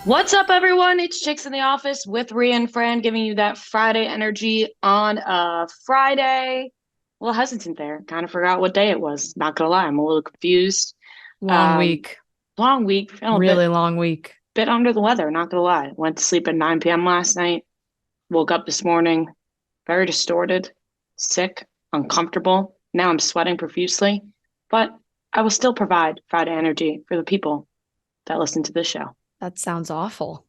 What's up, everyone? It's Chicks in the Office with Rhea and Fran, giving you that Friday energy on a Friday. A little hesitant there. Kind of forgot what day it was. Not gonna lie, I'm a little confused. Long Um, week, Long week, feeling a really long week. bit under the weather. Not gonna lie. Went to sleep at 9 p.m. last night. Woke up this morning, very distorted, sick, uncomfortable. Now I'm sweating profusely, but I will still provide Friday energy for the people that listen to this show. That sounds awful.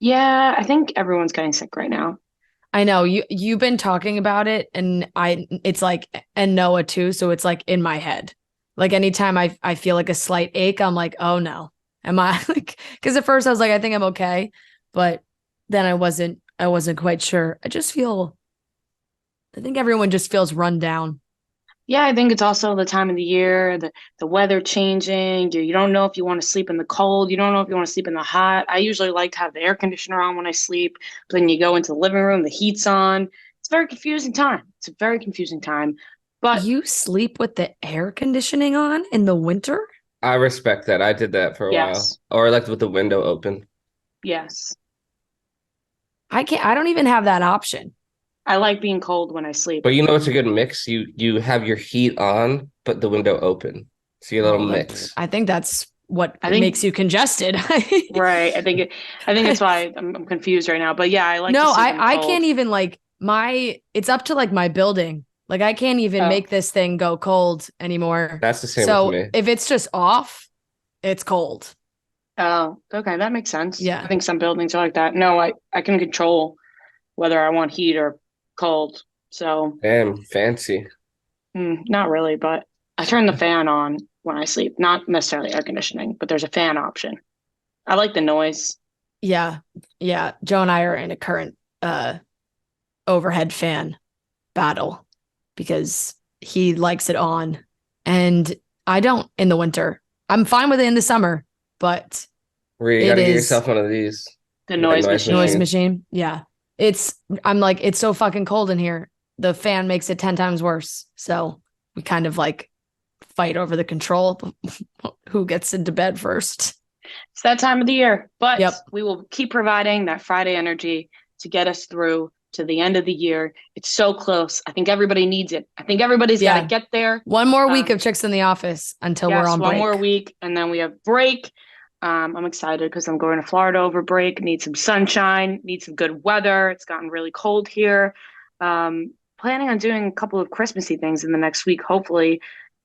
Yeah, I think everyone's getting sick right now. I know you've been talking about it and it's like and Noah too, so it's like in my head. Like anytime I feel like a slight ache, I'm like, "Oh no. Am I like cuz at first I was like I think I'm okay, but then I wasn't quite sure. I think everyone just feels run down. Yeah, I think it's also the time of the year, the weather changing. You don't know if you want to sleep in the cold. You don't know if you want to sleep in the hot. I usually like to have the air conditioner on when I sleep, but then you go into the living room, the heat's on. It's a very confusing time. It's a very confusing time. But You sleep with the air conditioning on in the winter? I respect that. I did that for a while. yes, Or I liked with the window open. yes. I don't even have that option. I like being cold when I sleep. But you know it's a good mix? You have your heat on, but the window open. So you a little Oh, mix. I think that's what I think makes you congested. right. I think it's why I'm confused right now. But yeah, I like to No, sleep in the I cold. can't even like it's up to like my building. Like I can't even Oh, make this thing go cold anymore. That's the same with So me. if it's just off, it's cold. oh, okay, that makes sense. I Yeah. think some buildings are like that. No, I can control whether I want heat or cold. So, Damn, fancy. not really, but I turn the fan on when I sleep, not necessarily air conditioning, but there's a fan option. I like the noise. Yeah. Yeah. Joe and I are in a current overhead fan battle because he likes it on and I don't in the winter. I'm fine with it in the summer, but Rhea, you it gotta get is yourself one of these. The That noise noise noise machine. machine. machine. Yeah. I'm like, it's so fucking cold in here. The fan makes it 10 times worse. So we kind of like fight over the control who gets into bed first. It's that time of the year, but Yep. we will keep providing that Friday energy to get us through to the end of the year. It's so close. I think everybody needs it. I think everybody's got to Yeah. get there. One more week of Um, Chicks in the Office until we're yes, on one more break. week, and then we have break. I'm excited because I'm going to Florida over break. Need some sunshine, need some good weather. It's gotten really cold here. Planning on doing a couple of Christmassy things in the next week. Hopefully,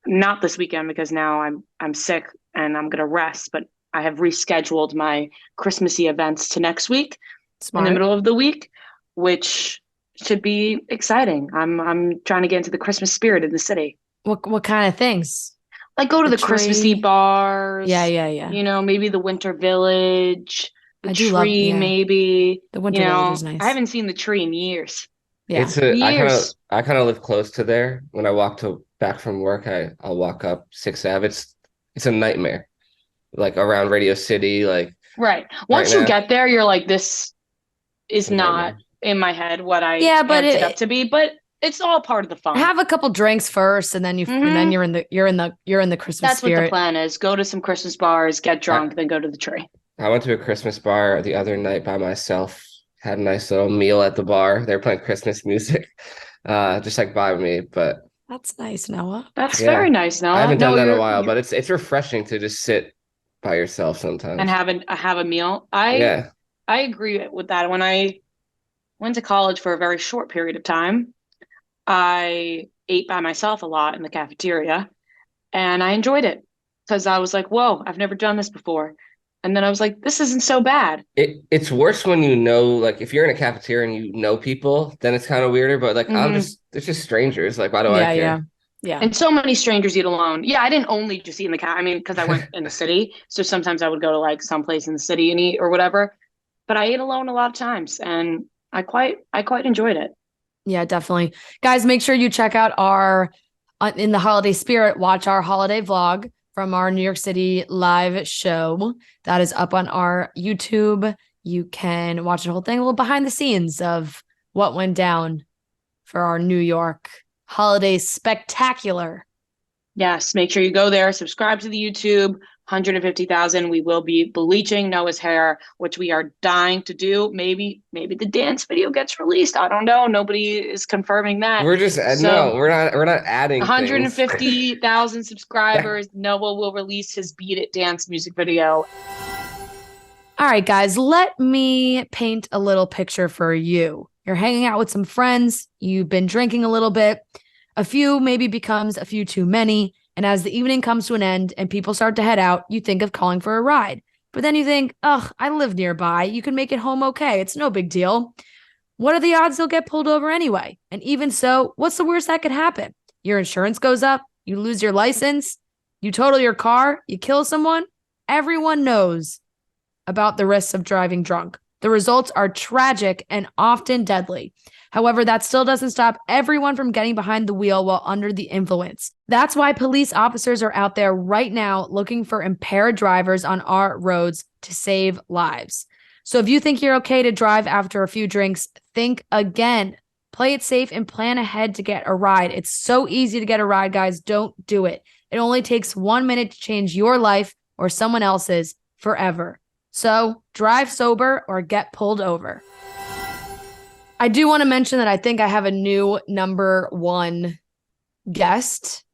not this weekend because now I'm sick and I'm gonna rest. But I have rescheduled my Christmassy events to next week in the Smart. middle of the week, which should be exciting. I'm trying to get into the Christmas spirit in the city. What kind of things? Like go to The the Christmassy tree. Yeah, bars, yeah, yeah. maybe the Winter Village, the I do love, tree, yeah. maybe. The Winter Village is I nice. haven't seen the tree in years. Yeah. It's a Years. I kind of live close to there. When I walk to back from work, I'll walk up 6th Ave. It's a nightmare. Like around Radio City, like Right. right Once you now, get there, you're like, this it's is a not nightmare. in my head what I Yeah, but amped it up to be, but it's all part of the fun. have a couple drinks first and then hmm you're in the Christmas That's what the spirit. plan is. Go to some Christmas bars, get I, drunk, then go to the tree. I went to a Christmas bar the other night by myself. Had a nice little meal at the bar. They were playing Christmas music, just like by me. But That's nice, Noah. That's very yeah, nice, I Noah. haven't done No, that in a while. But it's refreshing to just sit by yourself and sometimes. have a meal. Yeah, I agree with that. When I went to college for a very short period of time, I ate by myself a lot in the cafeteria and I enjoyed it because I was like, whoa, I've never done this before. And then I was like, this isn't so bad. it's worse when you know, like if you're in a cafeteria and you know people, then it's kind of weirder. But like hmm it's just strangers. Like why do I Yeah, yeah. care? Yeah. And so many strangers eat alone. Yeah, I didn't only just eat in the I mean, because I went in the city. So sometimes I would go to like someplace in the city and eat or whatever. But I ate alone a lot of times and I quite enjoyed it. Yeah, definitely. Guys, make sure you check out our in the holiday spirit, watch our holiday vlog from our New York City live show. That is up on our YouTube. You can watch the whole thing, a little behind the scenes of what went down for our New York holiday spectacular. Yes, make sure you go there, subscribe to the YouTube, 150,000. We will be bleaching Noah's hair, which we are dying to do. Maybe the dance video gets released. I don't know. Nobody is confirming that. We're just So no, we're not adding things. 150,000 subscribers. Noah will release his Beat It dance music video. All right, guys, let me paint a little picture for you. You're hanging out with some friends. You've been drinking a little bit. A few maybe becomes a few too many. And as the evening comes to an end and people start to head out, you think of calling for a ride. But then you think, ugh, I live nearby. You can make it home okay. It's no big deal. What are the odds they'll get pulled over anyway? And even so, what's the worst that could happen? Your insurance goes up. You lose your license. You total your car. You kill someone. Everyone knows about the risks of driving drunk. The results are tragic and often deadly. However, that still doesn't stop everyone from getting behind the wheel while under the influence. That's why police officers are out there right now looking for impaired drivers on our roads to save lives. So if you think you're okay to drive after a few drinks, think again. Play it safe and plan ahead to get a ride. It's so easy to get a ride, guys. Don't do it. It only takes 1 minute to change your life or someone else's forever. So drive sober or get pulled over. I do want to mention that I think I have a new number one guest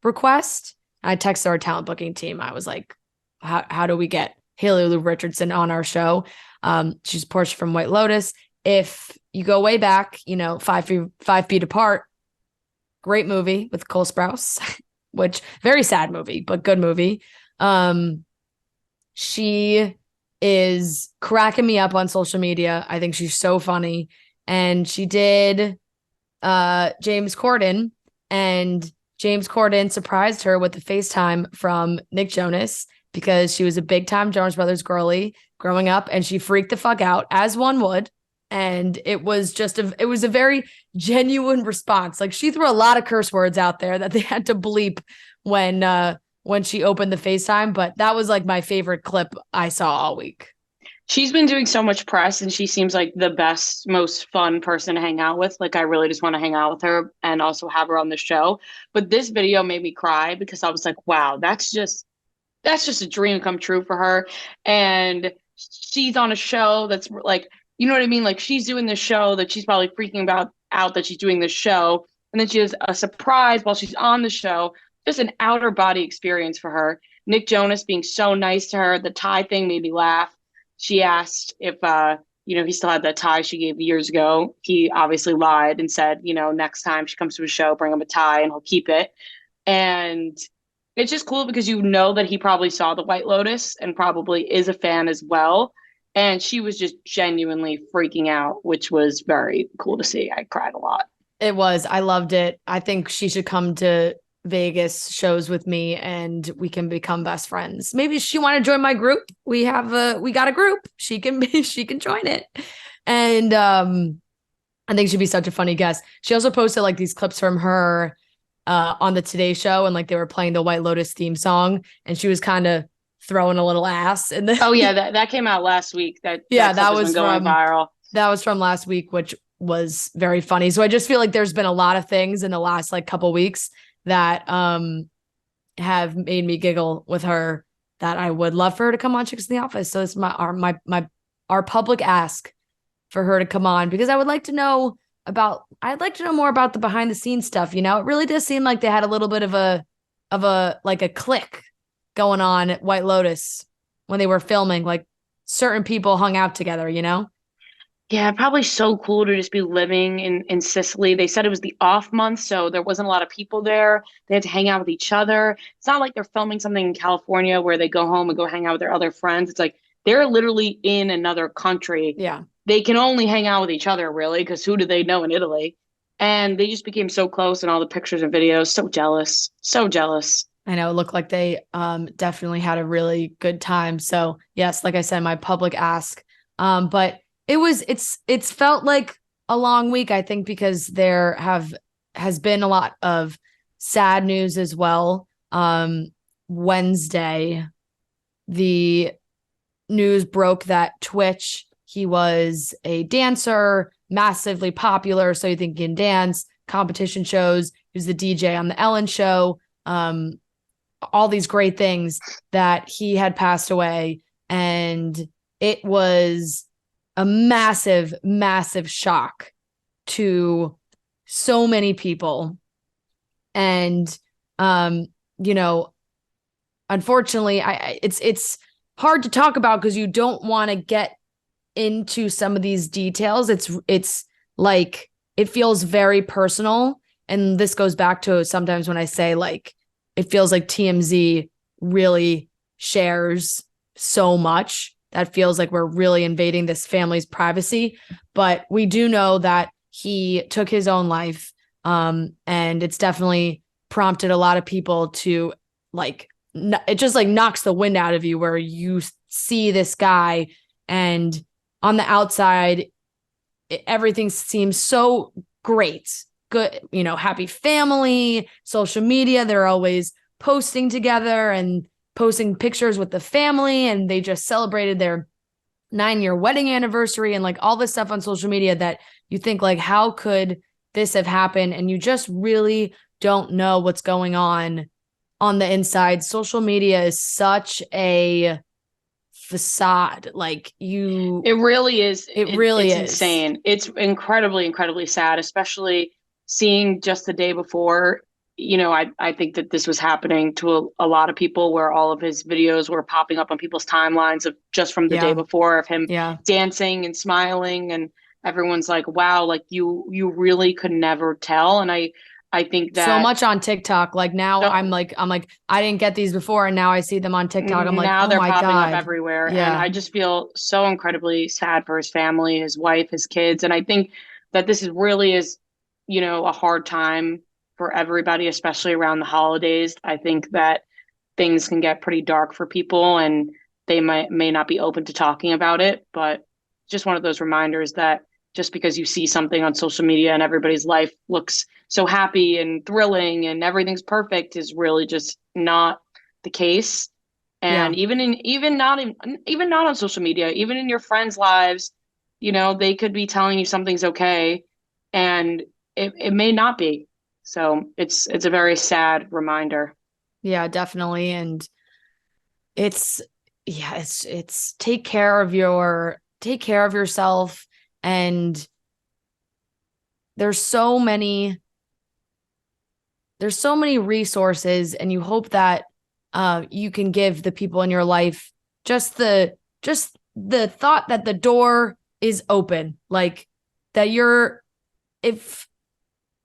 request. I texted our talent booking team. I was like, how do we get Haley Lou Richardson on our show? She's Portia from White Lotus. If you go way back, 5 feet apart, great movie with Cole Sprouse, which very sad movie, but good movie. She is cracking me up on social media. I think she's so funny. And she did James Corden, and James Corden surprised her with a FaceTime from Nick Jonas because she was a big time Jonas Brothers girly growing up, and she freaked the fuck out, as one would. And it was a very genuine response. Like, she threw a lot of curse words out there that they had to bleep when she opened the FaceTime, but that was like my favorite clip I saw all week. She's been doing so much press, and she seems like the best, most fun person to hang out with. Like, I really just want to hang out with her and also have her on the show. But this video made me cry because I was like, wow, that's just a dream come true for her. And she's on a show that's like, you know what I mean? Like, she's doing this show that she's probably freaking out that she's doing this show. And then she has a surprise while she's on the show. Just an outer body experience for her. Nick Jonas being so nice to her. The tie thing made me laugh. She asked if, he still had that tie she gave years ago. He obviously lied and said, next time she comes to a show, bring him a tie and he'll keep it. And it's just cool because that he probably saw the White Lotus and probably is a fan as well. And she was just genuinely freaking out, which was very cool to see. I cried a lot. It was. I loved it. I think she should come to Vegas shows with me and we can become best friends. Maybe she want to join my group. We got a group. She can join it. And I think she'd be such a funny guest. She also posted like these clips from her on the Today Show, and like they were playing the White Lotus theme song, and she was kind of throwing a little ass. And oh yeah, that came out last week. That was going viral. That was from last week, which was very funny. So I just feel like there's been a lot of things in the last like couple weeks that have made me giggle with her that I would love for her to come on Chicks in the Office. So it's our public ask for her to come on, because I'd like to know more about the behind the scenes stuff. It really does seem like they had a little bit of a click going on at White Lotus when they were filming. Like, certain people hung out together, Yeah, probably so cool to just be living in Sicily. They said it was the off month, so there wasn't a lot of people there. They had to hang out with each other. It's not like they're filming something in California where they go home and go hang out with their other friends. It's like they're literally in another country. Yeah. They can only hang out with each other, really, because who do they know in Italy? And they just became so close in all the pictures and videos. So jealous. So jealous. I know, it looked like they definitely had a really good time. So yes, like I said, my public ask. But it's felt like a long week, I think, because there has been a lot of sad news as well. Wednesday, the news broke that Twitch, he was a dancer, massively popular, so you think he can dance, competition shows. He was the DJ on the Ellen show. all these great things, that he had passed away. And it was a massive, massive shock to so many people. And, you know, unfortunately, it's hard to talk about because you don't want to get into some of these details. It's like, it feels very personal. And this goes back to sometimes when I say, like, it feels like TMZ really shares so much that feels like we're really invading this family's privacy. But we do know that he took his own life. And it's definitely prompted a lot of people to, like, it just like knocks the wind out of you, where you see this guy and on the outside, everything seems so great. Good, you know, happy family, social media. They're always posting together and posting pictures with the family. And they just celebrated their 9-year wedding anniversary and like all this stuff on social media that you think, like, how could this have happened? And you just really don't know what's going on the inside. Social media is such a facade. Like, It really is. It really it's is insane. It's incredibly, incredibly sad, especially seeing just the day before. You know, I think that this was happening to a lot of people, where all of his videos were popping up on people's timelines of just from the day Yeah. before, of him Yeah. dancing and smiling, and everyone's like, wow, like you really could never tell. And I think So that much on TikTok. Like, now I'm like, I didn't get these before, and now I see them on TikTok. I'm like, now oh they're my popping up God. everywhere. And Yeah. I just feel so incredibly sad for his family, his wife, his kids. And I think that this is really is, you know, a hard time for everybody, especially around the holidays. I think that things can get pretty dark for people, and they may not be open to talking about it. But just one of those reminders that just because you see something on social media and everybody's life looks so happy and thrilling and everything's perfect is really just not the case. Yeah. And even not on social media, even in your friends' lives, you know, they could be telling you something's okay, and it may not be. So it's a very sad reminder. Yeah, definitely. And it's, yeah, it's take care of yourself. And there's so many resources, and you hope that you can give the people in your life just the thought that the door is open, like, that you're, if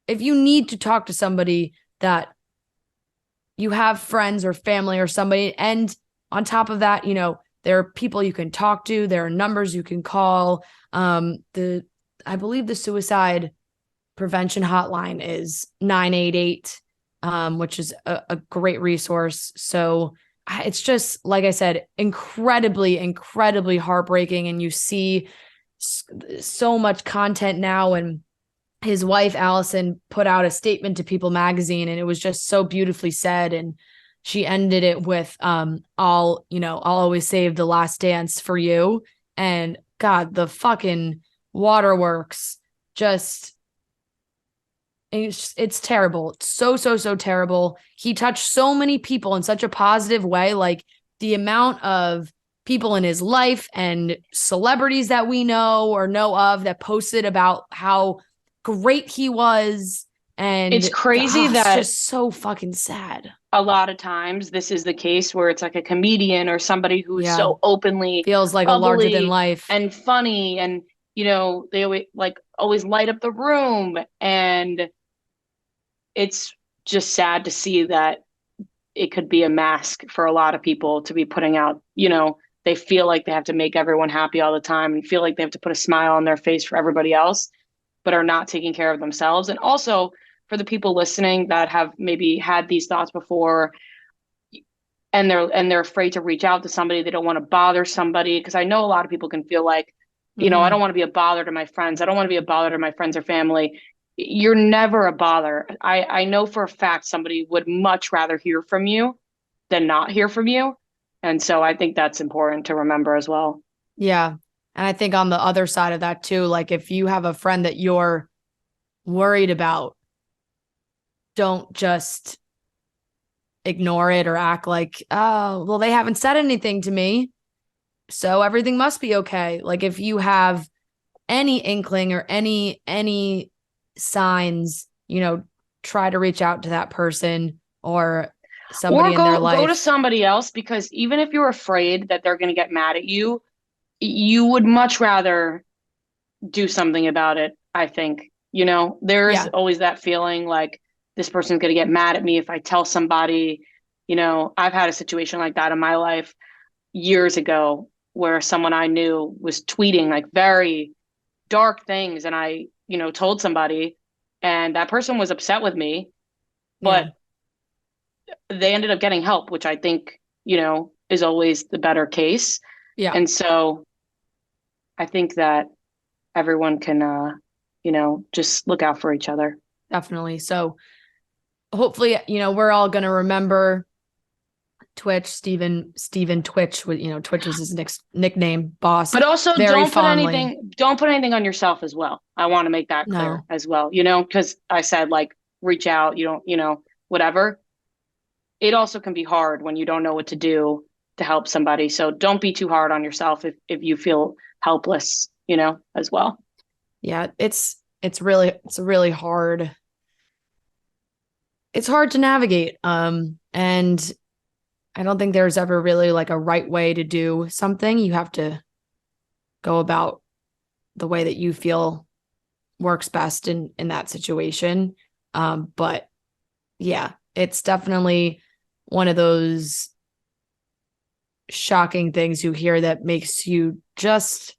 you need to talk to somebody, that you have friends or family or somebody. And on top of that, you know, there are people you can talk to, there are numbers you can call. I believe the suicide prevention hotline is 988, which is a great resource. So it's just, like I said, incredibly, incredibly heartbreaking. And you see so much content now. And his wife, Allison, put out a statement to People magazine, and it was just so beautifully said. And she ended it with, I'll always save the last dance for you. And God, the fucking waterworks, just, it's terrible. It's so terrible. He touched so many people in such a positive way. Like, the amount of people in his life and celebrities that we know or know of that posted about how great he was. And It's crazy it's that just so fucking sad. a lot of times this is the case where it's like a comedian or somebody who's Yeah. so openly Feels like a larger than bubbly life. and funny, and you know, they always light up the room. And it's just sad to see that it could be a mask for a lot of people to be putting out, you know, they feel like they have to make everyone happy all the time and feel like they have to put a smile on their face for everybody else, but are not taking care of themselves. And also, for the people listening that have maybe had these thoughts before, and they're afraid to reach out to somebody, they don't want to bother somebody, because I know a lot of people can feel like, you know, I don't want to be a bother to my friends. I don't want to be a bother to my friends or family. You're never a bother. I know for a fact somebody would much rather hear from you than not hear from you. And so I think that's important to remember as well. Yeah. And I think on the other side of that too, like, if you have a friend that you're worried about, don't just ignore it or act like, oh, well, they haven't said anything to me, so everything must be okay. Like if you have any inkling or any signs, try to reach out to that person or Or somebody in their go to life. somebody else, because even if you're afraid that they're going to get mad at you, you would much rather do something about it, I think. There's Yeah. always that feeling like this person's going to get mad at me if I tell somebody. I've had a situation like that in my life years ago where someone I knew was tweeting like very dark things, and I, told somebody, and that person was upset with me, Yeah. but they ended up getting help, which I think, is always the better case. Yeah. And so I think that everyone can, just look out for each other. Definitely. So hopefully, we're all going to remember Twitch, Steven Twitch, Twitch was his nickname, boss, But also very fondly. don't put anything on yourself as well. I want to make that clear No. as well, because I said like reach out, you don't, whatever. It also can be hard when you don't know what to do to help somebody. So don't be too hard on yourself if you feel helpless, as well. Yeah, it's really hard. It's hard to navigate. And I don't think there's ever really like a right way to do something. You have to go about the way that you feel works best in that situation. But yeah, it's definitely one of those shocking things you hear that makes you just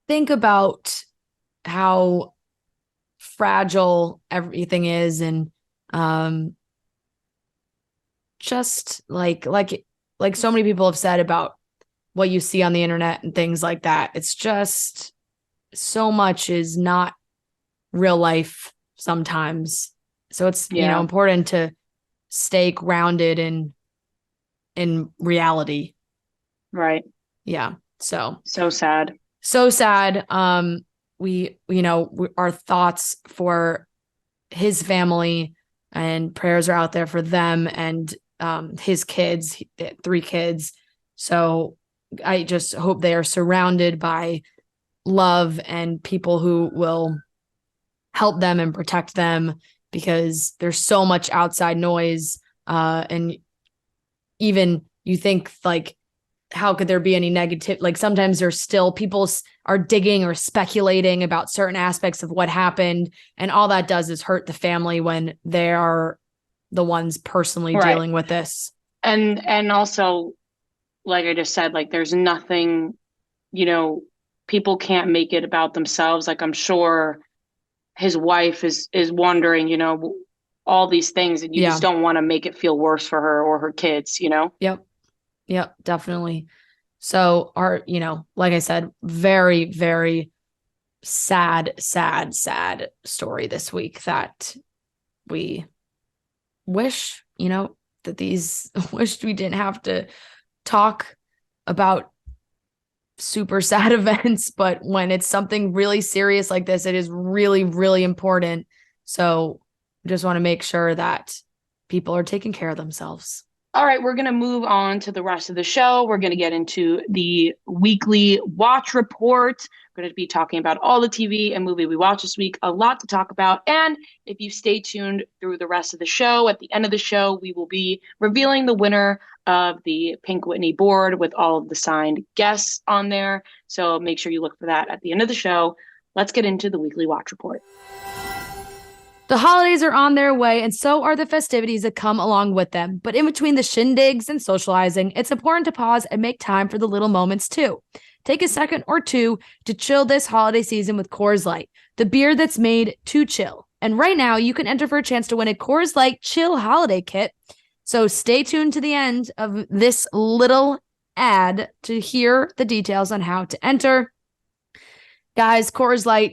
think about how fragile everything is, and just like so many people have said about what you see on the internet and things like that. It's just so much is not real life sometimes. So it's, Yeah. important to stay grounded in reality. Right. Yeah. So sad. So sad. Our thoughts for his family and prayers are out there for them and his kids, 3 kids. So I just hope they are surrounded by love and people who will help them and protect them, because there's so much outside noise. And even you think like, how could there be any negative? Like sometimes there's still people are digging or speculating about certain aspects of what happened. And all that does is hurt the family when they are the ones personally Right. dealing with this. And also, like I just said, like there's nothing, people can't make it about themselves. Like I'm sure his wife is wondering, all these things, and you just don't want to make it feel worse for her or her kids. Yep, definitely. So like I said, very, very sad story this week that we wish, that these wished we didn't have to talk about super sad events, but when it's something really serious like this, it is really, really important. So just want to make sure that people are taking care of themselves. All right, we're going to move on to the rest of the show. We're going to get into the weekly watch report. We're going to be talking about all the TV and movie we watched this week. A lot to talk about. And if you stay tuned through the rest of the show, at the end of the show, we will be revealing the winner of the Pink Whitney board with all of the signed guests on there. So make sure you look for that at the end of the show. Let's get into the weekly watch report. The holidays are on their way, and so are the festivities that come along with them. But in between the shindigs and socializing, it's important to pause and make time for the little moments too. Take a second or two to chill this holiday season with Coors Light, the beer that's made to chill. And right now, you can enter for a chance to win a Coors Light Chill Holiday Kit. So stay tuned to the end of this little ad to hear the details on how to enter. Guys, Coors Light,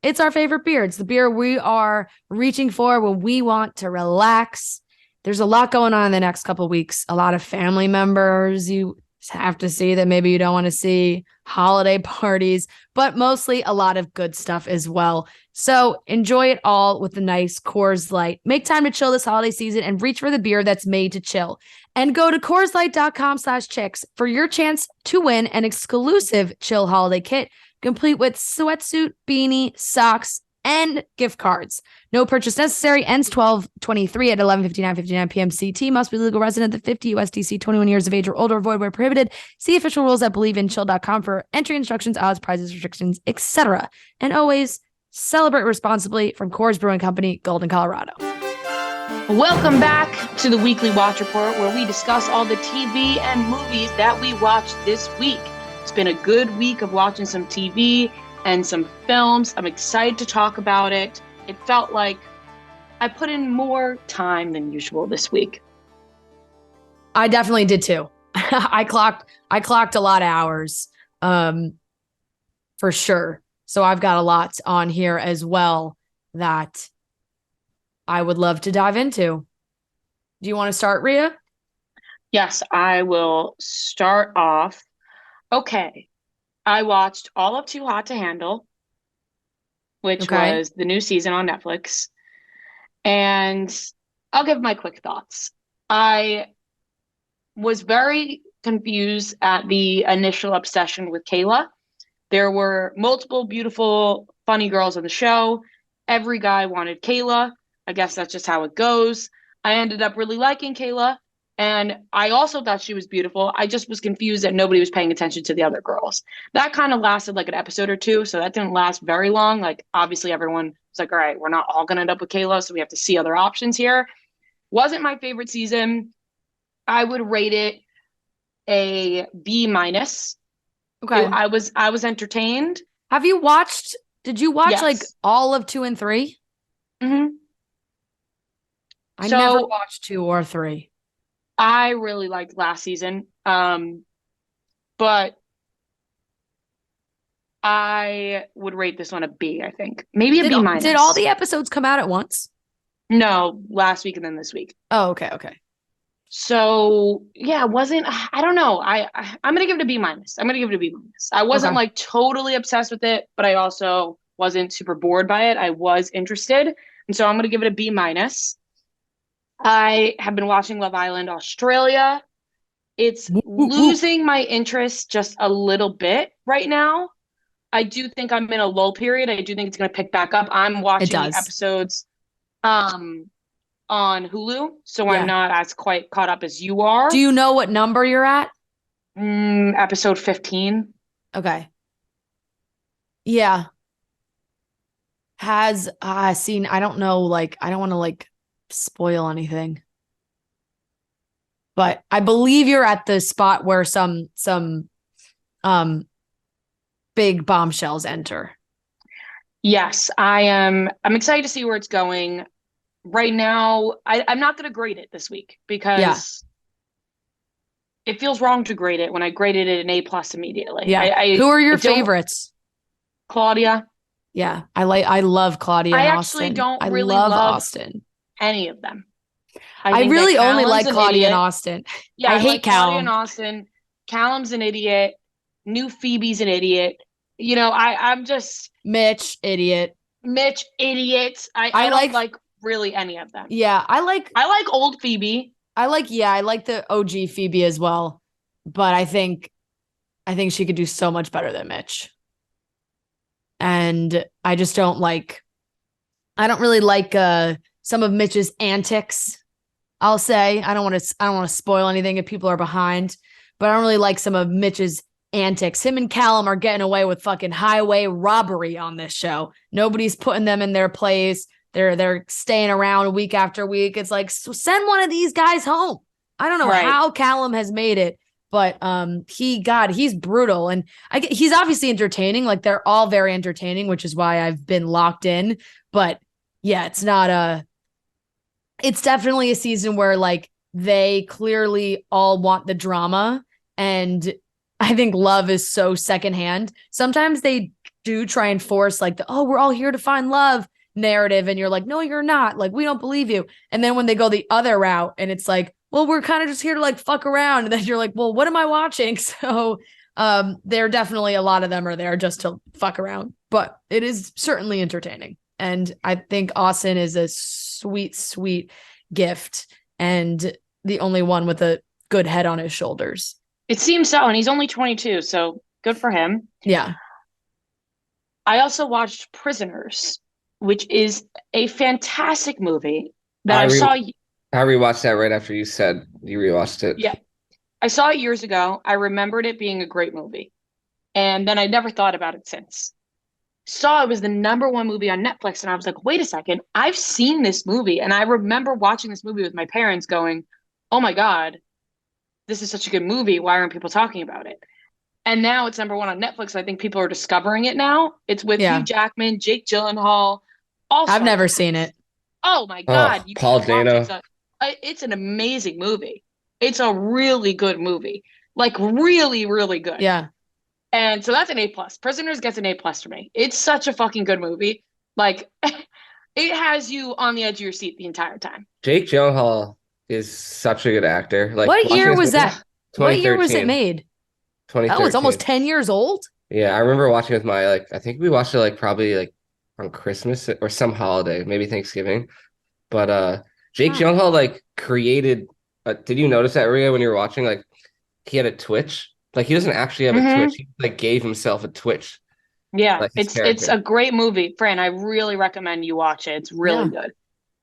it's our favorite beer. It's the beer we are reaching for when we want to relax. There's a lot going on in the next couple of weeks. A lot of family members you have to see that maybe you don't want to see holiday parties, but mostly a lot of good stuff as well. So enjoy it all with a nice Coors Light. Make time to chill this holiday season and reach for the beer that's made to chill. And go to CoorsLight.com/chicks for your chance to win an exclusive chill holiday kit, complete with sweatsuit, beanie, socks, and gift cards. No purchase necessary. Ends 12/23 at 11:59 p.m. CT. Must be legal resident of 50 USDC, 21 years of age or older. Void where prohibited. See official rules at believeandchill.com for entry instructions, odds, prizes, restrictions, etc. And always celebrate responsibly. From Coors Brewing Company, Golden, Colorado. Welcome back to the Weekly Watch Report, where we discuss all the TV and movies that we watched this week. It's been a good week of watching some TV and some films. I'm excited to talk about it. It felt like I put in more time than usual this week. I definitely did too. I clocked a lot of hours, for sure. So I've got a lot on here as well that I would love to dive into. Do you want to start, Rhea? Yes, I will start off. Okay. I watched all of Too Hot to Handle, which was the new season on Netflix. And I'll give my quick thoughts. I was very confused at the initial obsession with Kayla. There were multiple beautiful, funny girls on the show. Every guy wanted Kayla. I guess that's just how it goes. I ended up really liking Kayla. And I also thought she was beautiful. I just was confused that nobody was paying attention to the other girls. That kind of lasted like an episode or two, so that didn't last very long. Like, obviously, everyone was like, all right, we're not all going to end up with Kayla, so we have to see other options here. Wasn't my favorite season. I would rate it a B minus. Okay. I was entertained. Did you watch Yes. like all of 2 and 3? Mm-hmm. I never watched 2 or 3. I really liked last season, but I would rate this one a B, I think. Maybe a B minus. Did all the episodes come out at once? No, last week and then this week. Oh, okay. So, yeah, I don't know. I'm going to give it a B minus. I'm going to give it a B minus. I wasn't like totally obsessed with it, but I also wasn't super bored by it. I was interested. And so I'm going to give it a B minus. I have been watching Love Island Australia. It's losing my interest just a little bit right now. I do think I'm in a lull period. I do think it's going to pick back up. I'm watching the episodes on Hulu, so I'm not as quite caught up as you are. Do you know what number you're at? Episode 15. Okay. Yeah. Has seen, I don't know, like, I don't want to like spoil anything, but I believe you're at the spot where some big bombshells enter. Yes, I'm excited to see where it's going. Right now, I'm not going to grade it this week because it feels wrong to grade it when I graded it an A+ immediately. Yeah. Who are your favorites? Claudia. Yeah, I love Claudia and Austin. I actually don't really love Austin. Any of them. I really only like Claudia and Austin. Yeah, I hate like Callum. Claudia and Austin. Callum's an idiot. New Phoebe's an idiot. You know, I'm just Mitch, idiot. Mitch, idiot. I don't like really any of them. Yeah, I like old Phoebe. I like the OG Phoebe as well, but I think she could do so much better than Mitch. And I just don't really like some of Mitch's antics. I'll say I don't want to spoil anything if people are behind, but I don't really like some of Mitch's antics. Him and Callum are getting away with fucking highway robbery on this show. Nobody's putting them in their place. They're staying around week after week. It's like, send one of these guys home. I don't know how Callum has made it, but he's brutal, and he's obviously entertaining. Like, they're all very entertaining, which is why I've been locked in. But yeah, it's definitely a season where like they clearly all want the drama, and I think love is so secondhand. Sometimes they do try and force like we're all here to find love narrative, and you're like, no, you're not. Like, we don't believe you. And then when they go the other route and it's like, well, we're kind of just here to like fuck around. And then you're like, well, what am I watching? So there are definitely a lot of them are there just to fuck around, but it is certainly entertaining. And I think Austin is a sweet, sweet gift and the only one with a good head on his shoulders. It seems so, and he's only 22, so good for him. Yeah. I also watched Prisoners, which is a fantastic movie that I I re saw. I rewatched that right after you said you rewatched it. Yeah, I saw it years ago. I remembered it being a great movie, and then I never thought about it since. Saw it was the #1 movie on Netflix, and I was like, wait a second, I've seen this movie, and I remember watching this movie with my parents, going, "Oh my God, this is such a good movie. Why aren't people talking about it?" And now it's #1 on Netflix. I think people are discovering it now. It's with Hugh Yeah. Jackman, Jake Gyllenhaal, all I've star never seen cast. it. Oh my God, Oh, you Paul should watch it. Dano. It's an amazing movie. It's a really good movie, like really, really good. Yeah. And so that's an A+. Prisoners gets an A+ for me. It's such a fucking good movie. Like it has you on the edge of your seat the entire time. Jake Gyllenhaal is such a good actor. Like What watching year this was movie, that? What year was it 2013. made? Oh, it's almost 2013. 10 years old. Yeah, I remember watching with my I think we watched it like probably like on Christmas or some holiday, maybe Thanksgiving. But Jake Wow. Gyllenhaal like created did you notice that, Ria, when you were watching? Like he had a Twitch. Like he doesn't actually have a Twitch. Mm-hmm. He like gave himself a Twitch, Yeah, like his it's a character. great movie, Fran. I really recommend you watch it. It's really Yeah. good.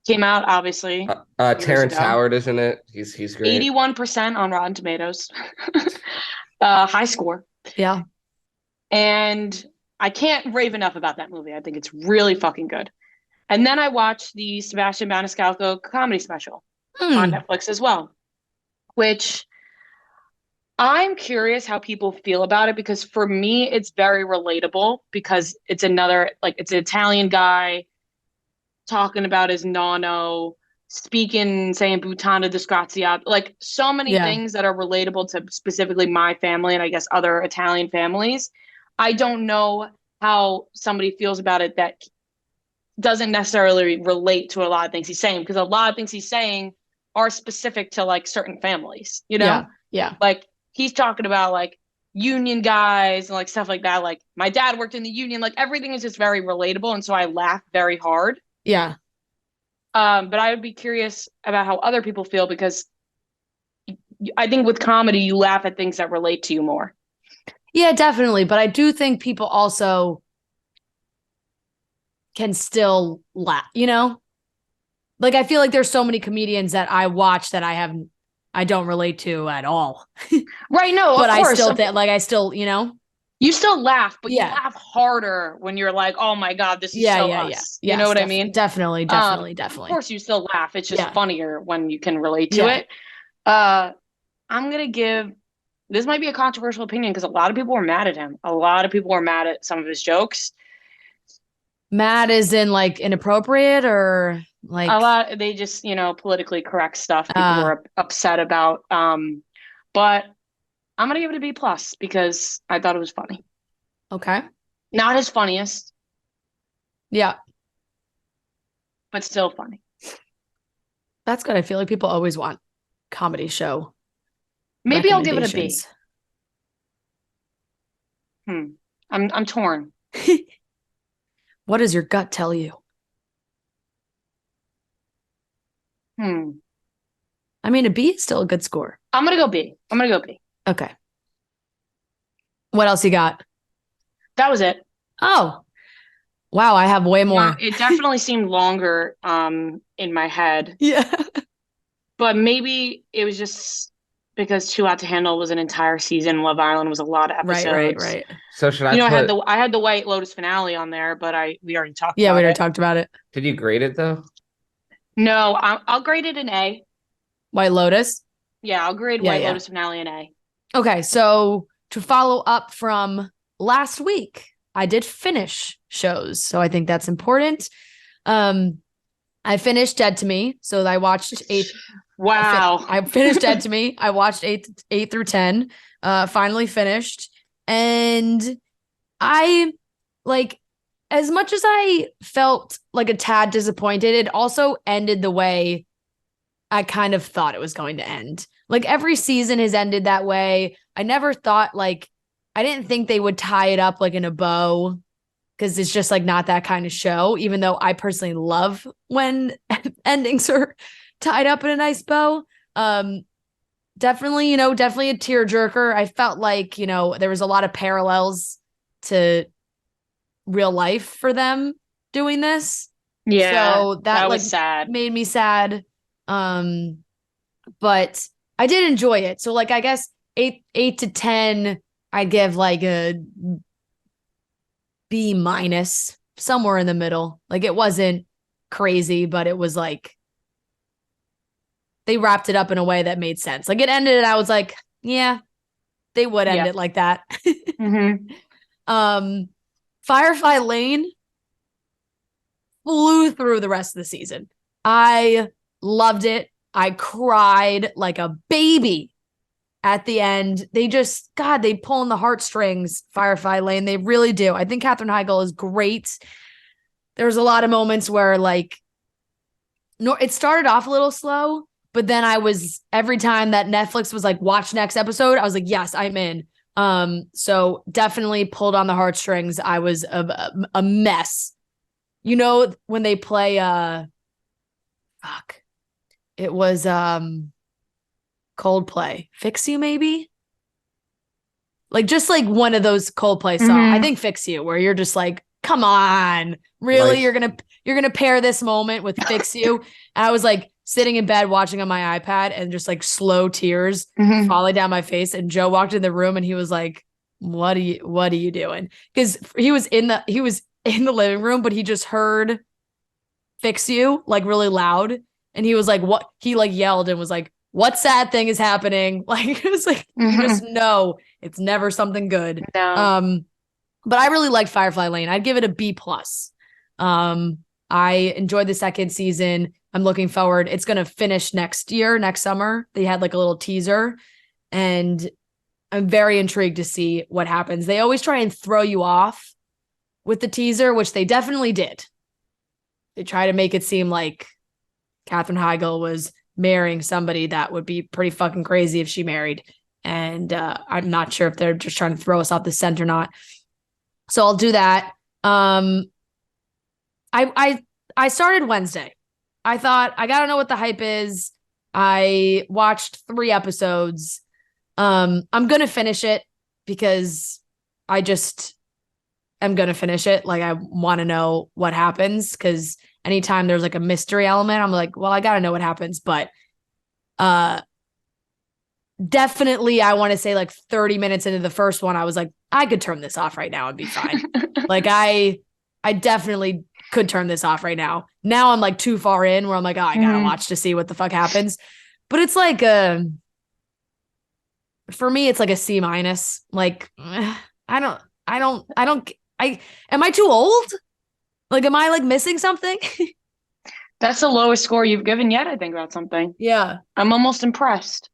Came out obviously years Terrence ago. Howard is in it. He's great. 81% on Rotten Tomatoes. High score. Yeah. And I can't rave enough about that movie. I think it's really fucking good. And then I watched the Sebastian Maniscalco comedy special on Hmm. Netflix as well, which I'm curious how people feel about it because for me, it's very relatable because it's another, like, it's an Italian guy talking about his nono, speaking, saying Butana disgraziato, like so many Yeah. things that are relatable to specifically my family and I guess other Italian families. I don't know how somebody feels about it that doesn't necessarily relate to a lot of things he's saying because a lot of things he's saying are specific to like certain families, you know? Yeah. Yeah. Like he's talking about like union guys and like stuff like that. Like my dad worked in the union, like everything is just very relatable. And so I laugh very hard. Yeah. But I would be curious about how other people feel because I think with comedy, you laugh at things that relate to you more. Yeah, definitely. But I do think people also can still laugh, you know? Like I feel like there's so many comedians that I watch that I don't relate to at all. Right. No, But of I course. still think like I still, you know? You still laugh, but you Yeah. laugh harder when you're like, oh my God, this is Yeah, so yeah, yeah. us. You know Yes, what I mean? definitely, definitely, Of definitely. course you still laugh. It's just Yeah. funnier when you can relate to Yeah. it. I'm gonna give this might be a controversial opinion because a lot of people were mad at him. A lot of people were mad at some of his jokes. Mad is in like inappropriate or like A lot they just, politically correct stuff people were upset about. But I'm gonna give it a B+ because I thought it was funny. okay. Not his funniest, Yeah. but still funny. That's good. I feel like people always want comedy show Maybe I'll give it a B. recommendations. I'm torn. What does your gut tell you? I mean, a B is still a good score. I'm gonna go B. Okay. What else you got? That was it. Oh, wow. I have way more. It definitely seemed longer in my head, Yeah. but maybe it was just because Too Hot to Handle was an entire season. Love Island was a lot of episodes. Right. So should I I had the White Lotus finale on there, but we already talked Yeah, about we already it. talked about it. Did you grade it though? No, I'll grade it an A. White Lotus. Yeah, I'll grade White Lotus finale an A. Okay, so to follow up from last week, I did finish shows, so I think that's important. I finished Dead to Me, so I watched 8. Wow. I finished Dead to Me. I watched 8 through 10. Finally finished, and I like as much as I felt like a tad disappointed, it also ended the way I kind of thought it was going to end. Like every season has ended that way. I never thought like I didn't think they would tie it up like in a bow because it's just like not that kind of show, even though I personally love when endings are tied up in a nice bow. Definitely, definitely a tearjerker. I felt like, there was a lot of parallels to real life for them doing this. Yeah, So that that like was sad. made me sad. Um, but I did enjoy it. So like I guess 8 to 10, I give like a B minus, somewhere in the middle. Like it wasn't crazy, but it was like they wrapped it up in a way that made sense. Like it ended, and I was like, yeah, they would end Yeah. it like that. Hmm. um, Firefly Lane flew through the rest of the season. I loved it. I cried like a baby at the end. They just, God, they pull in the heartstrings, Firefly Lane. They really do. I think Katherine Heigl is great. There's a lot of moments where like, no, it started off a little slow, but then I was every time that Netflix was like, watch next episode, I was like, yes, I'm in. So definitely pulled on the heartstrings. I was a mess. When they play fuck. It was Coldplay. Fix You, maybe? Like just like one of those Coldplay songs. I Hmm. think Fix You, where you're just like, come on. Really? Life. You're gonna pair this moment with Fix You? And I was like sitting in bed watching on my iPad and just like slow tears Hmm. falling down my face. And Joe walked in the room and he was like, what are you doing? Because he was in the living room, but he just heard Fix You like really loud. And he was like, what? He like yelled and was like, what sad thing is happening? Like, it was like, you just Hmm. know it's never something good. No. Um, but I really liked Firefly Lane. I'd give it a B plus. Um, I enjoyed the second season. I'm looking forward. It's going to finish next summer. They had like a little teaser, and I'm very intrigued to see what happens. They always try and throw you off with the teaser, which they definitely did. They try to make it seem like Katherine Heigl was marrying somebody that would be pretty fucking crazy if she married. And I'm not sure if they're just trying to throw us off the scent or not. So I'll do that. I started Wednesday. I thought I gotta know what the hype is. I watched 3 episodes. I'm gonna finish it because I just am gonna finish it. Like I want to know what happens because anytime there's like a mystery element, I'm like, well, I gotta know what happens. But uh definitely I want to say like 30 minutes into the first one, I was like, I could turn this off right now and be fine. Like I definitely could turn this off right now. Now I'm like too far in where I'm like, oh, I gotta Hmm. watch to see what the fuck happens. But it's like for me, it's like a C minus. Like I am I too old? Like, am I like missing something? That's the lowest score you've given yet, I think, about something. Yeah. I'm almost impressed.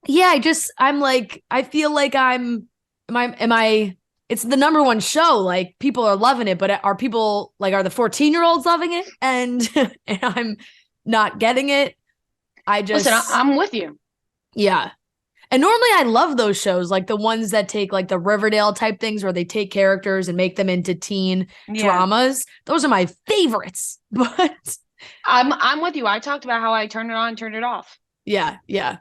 Yeah, I'm like, I feel like am I, it's the number one show. Like, people are loving it, but are people like, are the 14-year-olds loving it? And, and I'm not getting it. I Listen, just, I'm with you. yeah. And normally I love those shows, like the ones that take like the Riverdale type things where they take characters and make them into teen Yeah. dramas. Those are my favorites. But I'm with you. I talked about how I turned it on, turned it off. yeah, yeah.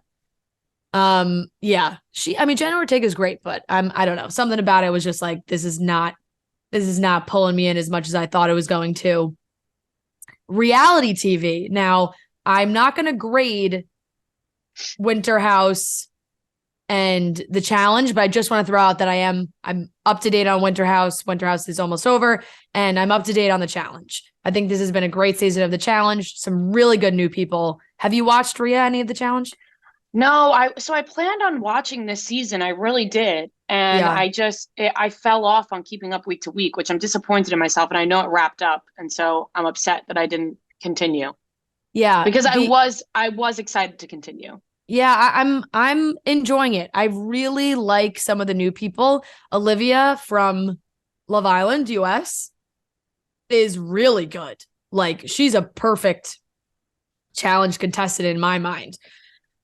Yeah. I mean, Jenna Ortega is great, but I don't know. Something about it was just like, this is not pulling me in as much as I thought it was going to. Reality TV. Now, I'm not gonna grade Winter House and The Challenge, but I just want to throw out that I'm up to date on Winter House. Winter House is almost over, and I'm up to date on The Challenge. I think this has been a great season of The Challenge. Some really good new people. Have you watched Rhea any of The Challenge? No, I planned on watching this season. I really did. And Yeah. I fell off on keeping up week to week, which I'm disappointed in myself. And I know it wrapped up. And so I'm upset that I didn't continue Yeah. because I was excited to continue. Yeah, I'm enjoying it. I really like some of the new people. Olivia from Love Island US is really good. Like she's a perfect challenge contestant in my mind.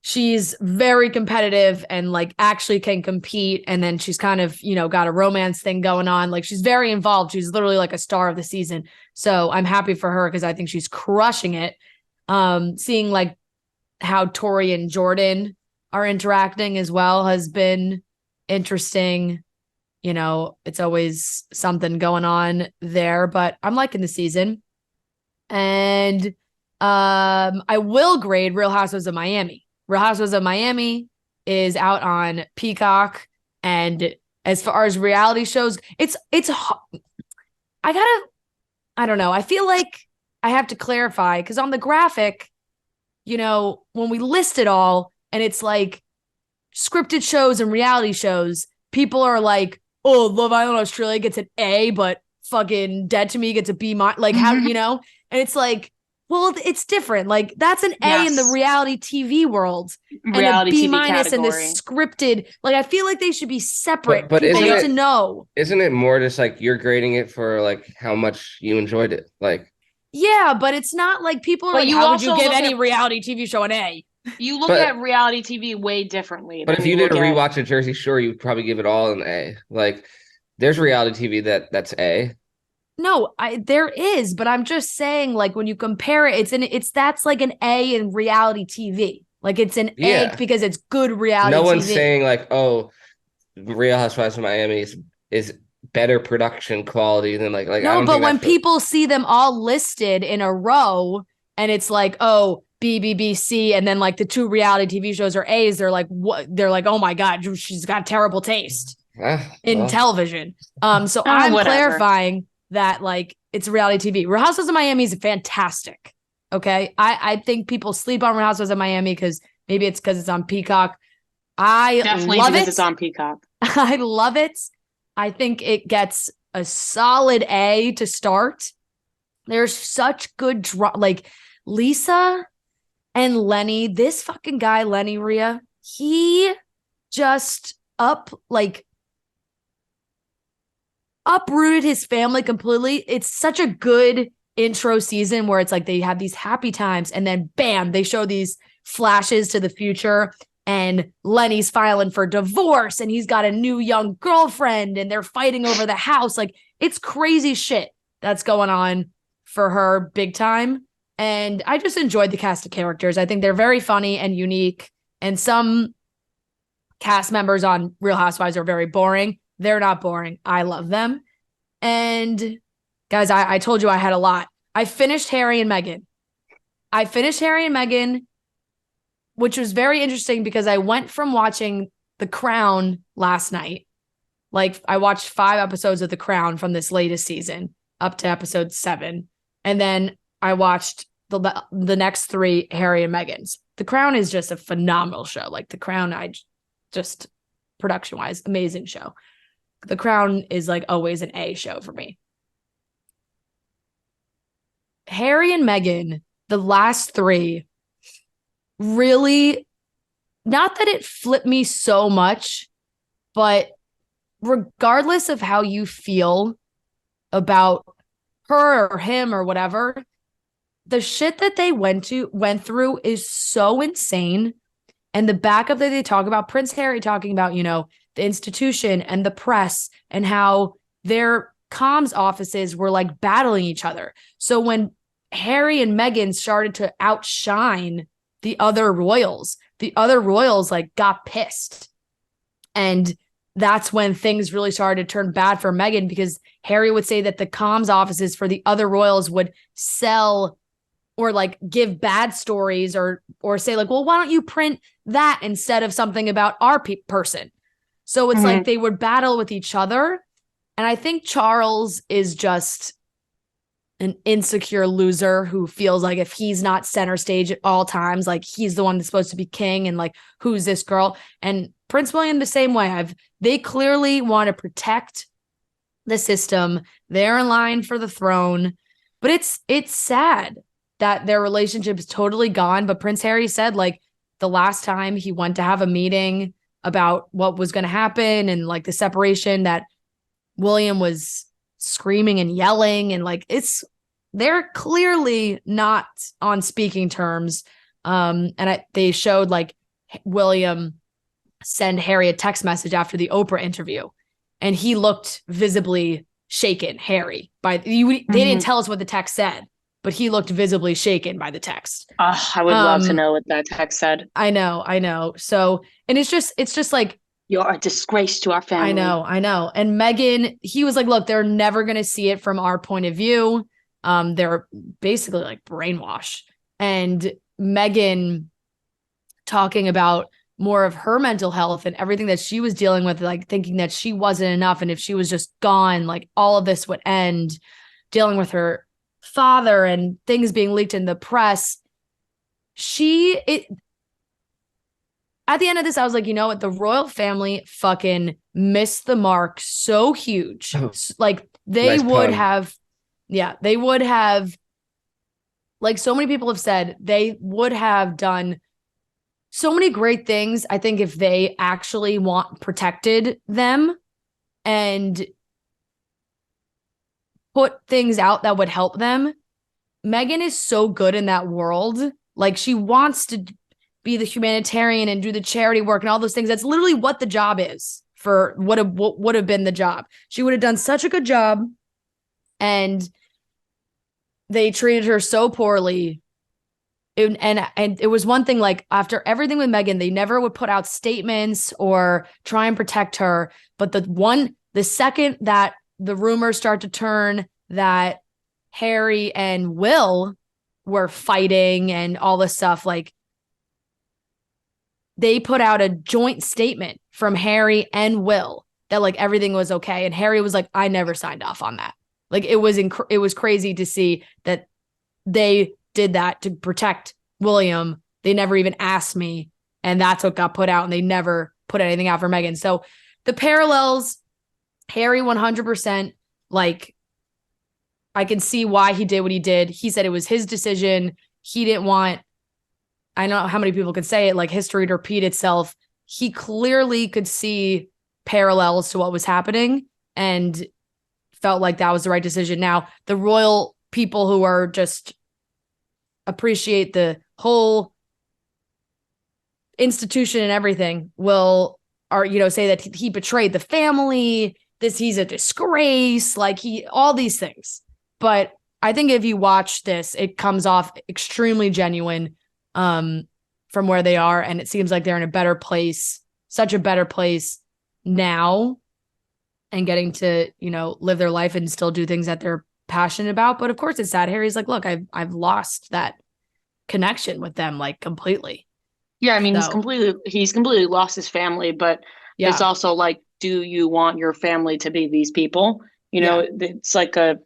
She's very competitive and like actually can compete. And then she's kind of, got a romance thing going on. Like she's very involved. She's literally like a star of the season. So I'm happy for her because I think she's crushing it. Seeing like how Tori and Jordan are interacting as well has been interesting. It's always something going on there, but I'm liking the season. And I will grade Real Housewives of Miami. Real Housewives of Miami is out on Peacock. And as far as reality shows, I don't know. I feel like I have to clarify because on the graphic, when we list it all and it's like scripted shows and reality shows, people are like, oh, Love Island Australia gets an A, but fucking Dead to Me gets a B-. Like, how, and it's like, well, it's different. Like, that's an A in the reality TV world reality and a B- TV in the category. scripted. Like, I feel like they should be separate. But People isn't need it to know. isn't it more just like you're grading it for like how much you enjoyed it? Like, Yeah, but it's not like people are But like, you how would you also give look any at- reality TV show an A? You look but at reality TV way differently but than if you did a look at rewatch of Jersey Shore, you'd probably give it all an A. Like, there's reality TV that's A. No, there is, but I'm just saying, like when you compare it, that's like an A in reality TV. Like it's an A Yeah. because it's good reality No one's TV. saying like, oh, Real Housewives of Miami is better production quality than like I No, don't but think when that's people see them all listed in a row and it's like, oh, BBBC, and then like the two reality TV shows are A's, they're like, what? They're like, oh my God, she's got terrible taste in well, television. So I'm whatever. clarifying that like it's reality TV. Real Housewives of Miami is fantastic. Okay. I think people sleep on Real Housewives of Miami because maybe it's because it's on Peacock. I Definitely love because it. it's on Peacock. I love it. I think it gets a solid A to start. There's such good like Lisa and Lenny. This fucking guy, Lenny Rhea, he just uprooted his family completely. It's such a good intro season where it's like they have these happy times and then bam, they show these flashes to the future and Lenny's filing for divorce and he's got a new young girlfriend and they're fighting over the house. Like it's crazy shit that's going on for her big time. And I just enjoyed the cast of characters. I think they're very funny and unique. And some cast members on Real Housewives are very boring. They're not boring. I love them. And guys, I told you I had a lot. I finished Harry and Meghan. Which was very interesting because I went from watching The Crown last night. Like I watched 5 episodes of The Crown from this latest season up to episode 7. And then I watched the next 3 Harry and Meghan's. The Crown is just a phenomenal show. Like The Crown, just production-wise, amazing show. The Crown is like always an A show for me. Harry and Meghan, the last 3, really, not that it flipped me so much, but regardless of how you feel about her or him or whatever, the shit that they went through is so insane. And the backup that they talk about, Prince Harry talking about, the institution and the press and how their comms offices were like battling each other. So when Harry and Meghan started to outshine the other royals like got pissed. And that's when things really started to turn bad for Meghan because Harry would say that the comms offices for the other royals would sell or like give bad stories or say like, well, why don't you print that instead of something about our person? So it's like they would battle with each other. And I think Charles is just an insecure loser who feels like if he's not center stage at all times, like he's the one that's supposed to be king and like, who's this girl? And Prince William the same way. They clearly want to protect the system. They're in line for the throne, but it's sad that their relationship is totally gone. But Prince Harry said like the last time he went to have a meeting about what was going to happen and like the separation that William was screaming and yelling and like it's they're clearly not on speaking terms. They showed like William send Harry a text message after the Oprah interview, and he looked visibly shaken. Harry, they didn't tell us what the text said, but he looked visibly shaken by the text. I would love to know what that text said. I know. So, and it's just like, you're a disgrace to our family. I know. And Meghan, he was like, look, they're never going to see it from our point of view. They're basically like brainwashed. And Meghan talking about more of her mental health and everything that she was dealing with, like thinking that she wasn't enough. And if she was just gone, like all of this would end, dealing with her father and things being leaked in the press. At the end of this, I was like, you know what? The royal family fucking missed the mark so huge. Like they would have, like so many people have said, they would have done so many great things. I think if they actually protected them and put things out that would help them. Meghan is so good in that world. Like she wants to be the humanitarian and do the charity work and all those things. That's literally what the job is for what would have been the job. She would have done such a good job, and they treated her so poorly. And it was one thing, like after everything with Meghan, they never would put out statements or try and protect her. But the second that the rumors start to turn that Harry and Will were fighting and all this stuff, like they put out a joint statement from Harry and Will that like everything was okay. And Harry was like, I never signed off on that. Like it was crazy to see that they did that to protect William. They never even asked me. And that's what got put out. And they never put anything out for Meghan. So the parallels, Harry 100%, like I can see why he did what he did. He said it was his decision. He didn't want, I don't know how many people could say it, like history to repeat itself. He clearly could see parallels to what was happening and felt like that was the right decision. Now, the royal people who are just appreciate the whole institution and everything say that he betrayed the family, he's a disgrace, like all these things. But I think if you watch this, it comes off extremely genuine from where they are. And it seems like they're in a better place, such a better place now, and getting to, live their life and still do things that they're passionate about. But of course it's sad. Harry's like, look, I've lost that connection with them, like completely. Yeah. I mean, he's completely lost his family, but it's also like, do you want your family to be these people? It's like I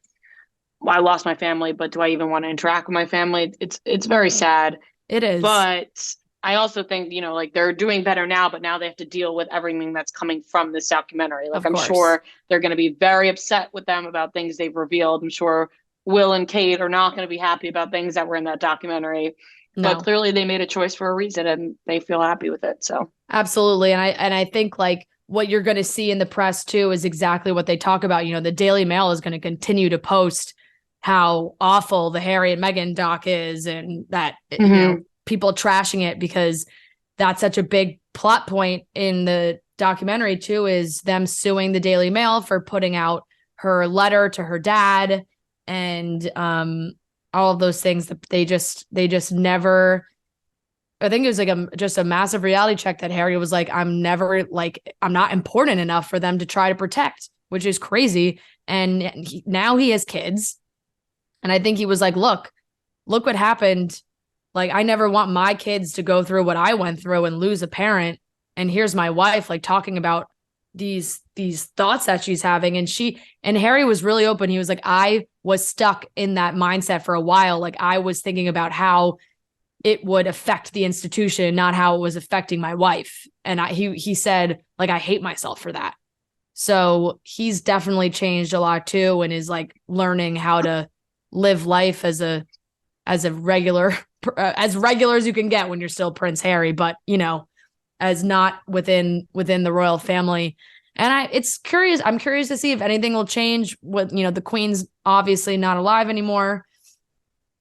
lost my family, but do I even want to interact with my family? It's very sad. It is. But I also think, like they're doing better now, but now they have to deal with everything that's coming from this documentary. Like I'm sure they're going to be very upset with them about things they've revealed. I'm sure Will and Kate are not going to be happy about things that were in that documentary. No. But clearly they made a choice for a reason and they feel happy with it. So absolutely. And I think like what you're going to see in the press too is exactly what they talk about. The Daily Mail is going to continue to post how awful the Harry and Meghan doc is, and that people trashing it because that's such a big plot point in the documentary too, is them suing the Daily Mail for putting out her letter to her dad and all of those things that they just never. I think it was like just a massive reality check that Harry was like, I'm not important enough for them to try to protect, which is crazy. And now he has kids. And I think he was like, look what happened. Like, I never want my kids to go through what I went through and lose a parent. And here's my wife, like talking about these thoughts that she's having. And Harry was really open. He was like, I was stuck in that mindset for a while. Like I was thinking about how it would affect the institution, not how it was affecting my wife. And he said, like, I hate myself for that. So he's definitely changed a lot too, and is like learning how to live life as a regular, as regular as you can get when you're still Prince Harry, but as not within the royal family. And I'm curious to see if anything will change with, the Queen's obviously not alive anymore.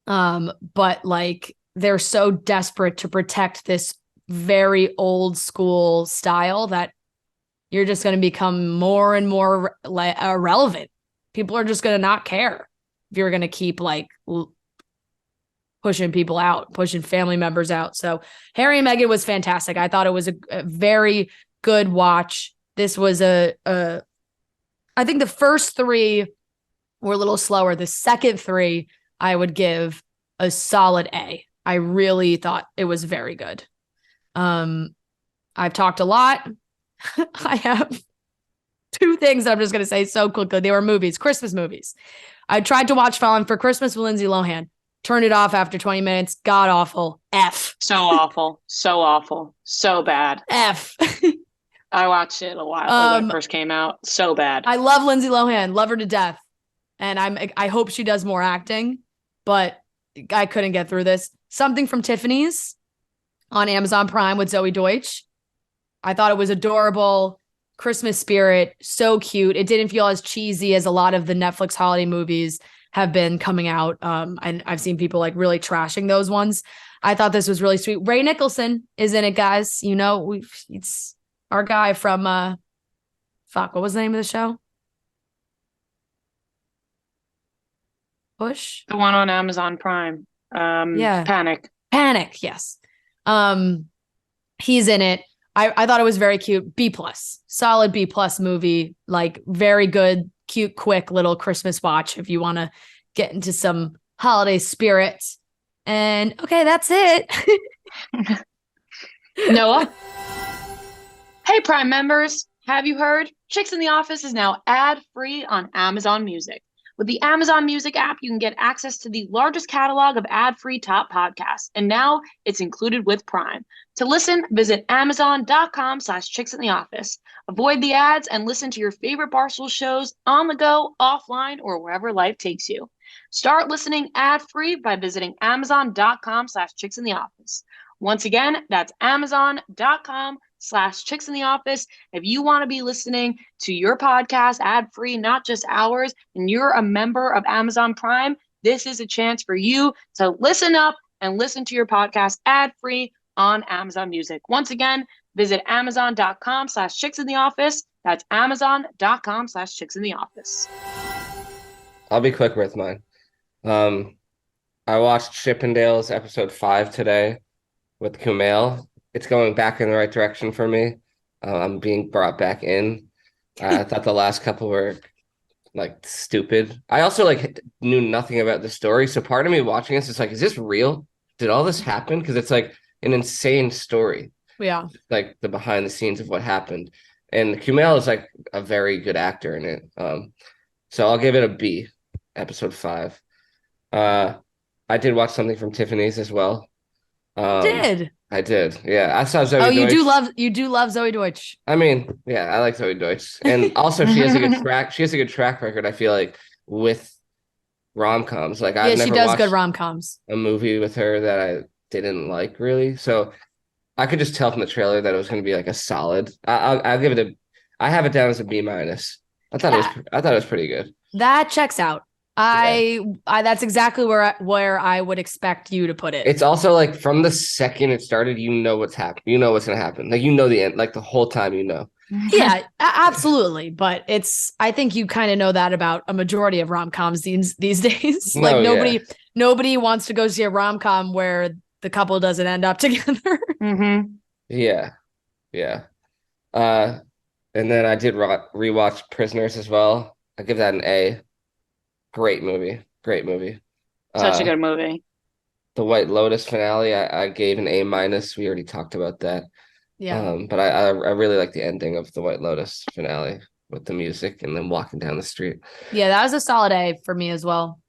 But like they're so desperate to protect this very old school style that you're just going to become more and more irrelevant. People are just going to not care if you're going to keep like pushing people out, pushing family members out. So Harry and Meghan was fantastic. I thought it was a very good watch. This was I think the first three were a little slower. The second three, I would give a solid A. I really thought it was very good. I've talked a lot. I have two things that I'm just going to say so quickly. They were movies, Christmas movies. I tried to watch Falling for Christmas with Lindsay Lohan. Turned it off after 20 minutes. God awful. F. So awful. So awful. So bad. F. I watched it a while when it first came out. So bad. I love Lindsay Lohan. Love her to death. And I hope she does more acting, but I couldn't get through this. Something from Tiffany's on Amazon Prime with Zoe Deutsch. I thought it was adorable. Christmas spirit. So cute. It didn't feel as cheesy as a lot of the Netflix holiday movies have been coming out. And I've seen people like really trashing those ones. I thought this was really sweet. Ray Nicholson is in it, guys. You know, it's our guy from what was the name of the show? Push? The one on Amazon Prime. Yeah. Panic, yes. He's in it. I thought it was very cute. B+. Solid B+ movie. Like very good, cute, quick little Christmas watch if you want to get into some holiday spirit. And okay, that's it. Noah? Hey, Prime members. Have you heard? Chicks in the Office is now ad-free on Amazon Music. With the Amazon Music app, you can get access to the largest catalog of ad-free top podcasts, and now it's included with Prime. To listen, visit amazon.com/chicksintheoffice. Avoid the ads and listen to your favorite Barstool shows on the go, offline, or wherever life takes you. Start listening ad-free by visiting amazon.com/chicksintheoffice. Once again, that's amazon.com/chicksintheoffice. If you want to be listening to your podcast ad-free, not just ours, and you're a member of Amazon Prime, this is a chance for you to listen up and listen to your podcast ad-free on Amazon Music. Once again, visit amazon.com/chicksintheoffice. That's amazon.com/chicksintheoffice. I'll be quick with mine. I watched Chippendales episode 5 today with Kumail. It's going back in the right direction for me. I'm being brought back in. I thought the last couple were like stupid. I also like knew nothing about the story. So part of me watching this is like, is this real? Did all this happen? Because it's like an insane story. Yeah. Like the behind the scenes of what happened. And Kumail is like a very good actor in it. So I'll give it a B, episode 5. I did watch something from Tiffany's as well. I did. Yeah. I saw Zoe Deutsch. You do love Zoe Deutsch. I mean, yeah, I like Zoe Deutsch. And also she has a good track record, I feel like, with rom-coms. Like I've never she does watched good rom-coms. a movie with her that I didn't like really. So I could just tell from the trailer that it was going to be like a solid. I'll give it I have it down as a B-. I thought it was pretty good. That checks out. I that's exactly where I would expect you to put it. It's also like from the second it started, you know what's happening. You know what's going to happen. Like, you know the end, like the whole time, you know. Yeah, absolutely. But I think you kind of know that about a majority of rom-coms these days. Like nobody wants to go see a rom-com where the couple doesn't end up together. Mm-hmm. Yeah. Yeah. And then I did rewatch Prisoners as well. I give that an A. Great movie. Such a good movie. The White Lotus finale, I gave an A-. We already talked about that. Yeah. But I really like the ending of the White Lotus finale with the music and then walking down the street. Yeah, that was a solid A for me as well.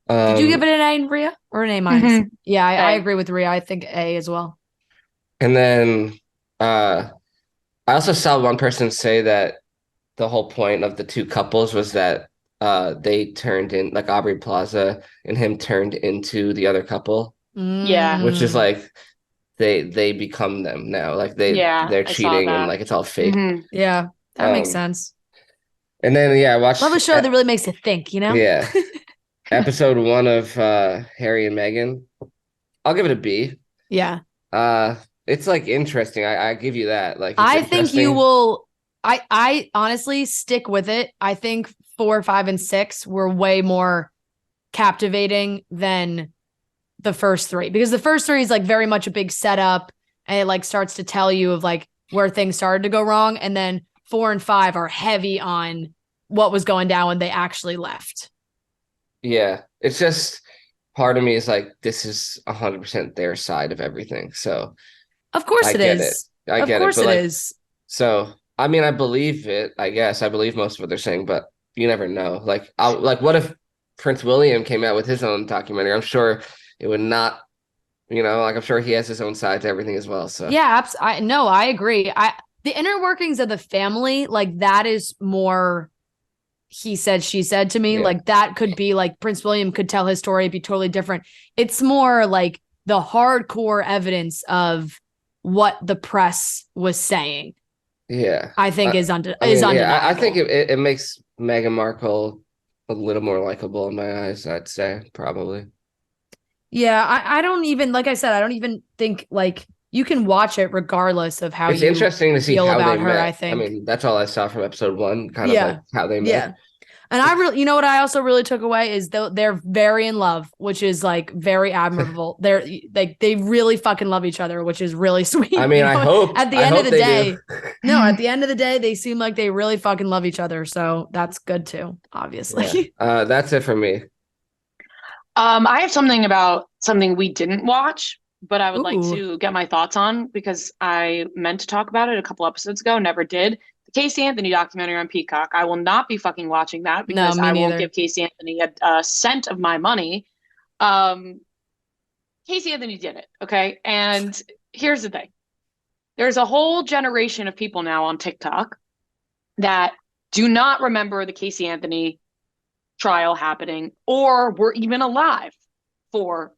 Did you give it an A, Rhea, or an A-? Mm-hmm. Yeah, I agree with Rhea. I think A as well. And then I also saw one person say that the whole point of the two couples was that they turned in, like Aubrey Plaza and him turned into the other couple. Yeah. Which is like they become them now. Like they're cheating and like it's all fake. Mm-hmm. Yeah, that makes sense. And then I watched love a show that really makes you think, you know? Yeah. episode 1 of Harry and Meghan. I'll give it a B. Yeah. Uh, it's like interesting. I give you that. Like it's I think you interesting. will. I honestly stick with it. I think 4, 5, and 6 were way more captivating than the first 3, because the first 3 is like very much a big setup, and it like starts to tell you of like where things started to go wrong, and then 4 and 5 are heavy on what was going down when they actually left. Yeah, it's just part of me is like this is 100% their side of everything. So Of course I it get it. is. I Of get it. course But it like, is. so I mean, I believe it. I guess I believe most of what they're saying, but you never know. Like, what if Prince William came out with his own documentary? I'm sure it would not. Like I'm sure he has his own side to everything as well. So Yeah, no, I agree. The inner workings of the family, like that is more he said, she said to me. yeah, Like that could be like Prince William could tell his story, it'd be totally different. It's more like the hardcore evidence of what the press was saying, yeah. I think I, is I is mean, yeah. I think undeniable. it makes Meghan Markle a little more likable in my eyes. I'd say probably. Yeah, I don't even, like I said, I don't even think like you can watch it regardless of how It's you interesting to see feel how they about her, I met. I think. mean, that's all I saw from episode 1, kind of like Yeah. how they met. Yeah. And I really, you know what I also really took away is they're very in love, which is like very admirable. They're like they really fucking love each other, which is really I sweet. mean, I hope At the I end of hope the they do. day, no, at the end of the day, they seem like they really fucking love each other. So that's good too, Yeah. obviously. That's it for me. I have something about something we didn't watch, but I would like Ooh, to get my thoughts on because I meant to talk about it a couple episodes ago, never did. The Casey Anthony documentary on Peacock. I will not be fucking watching that no, because me I won't neither. give Casey Anthony a cent of my money. Um, Casey Anthony did it, okay? And here's the thing. There's a whole generation of people now on TikTok that do not remember the Casey Anthony trial happening or were even alive for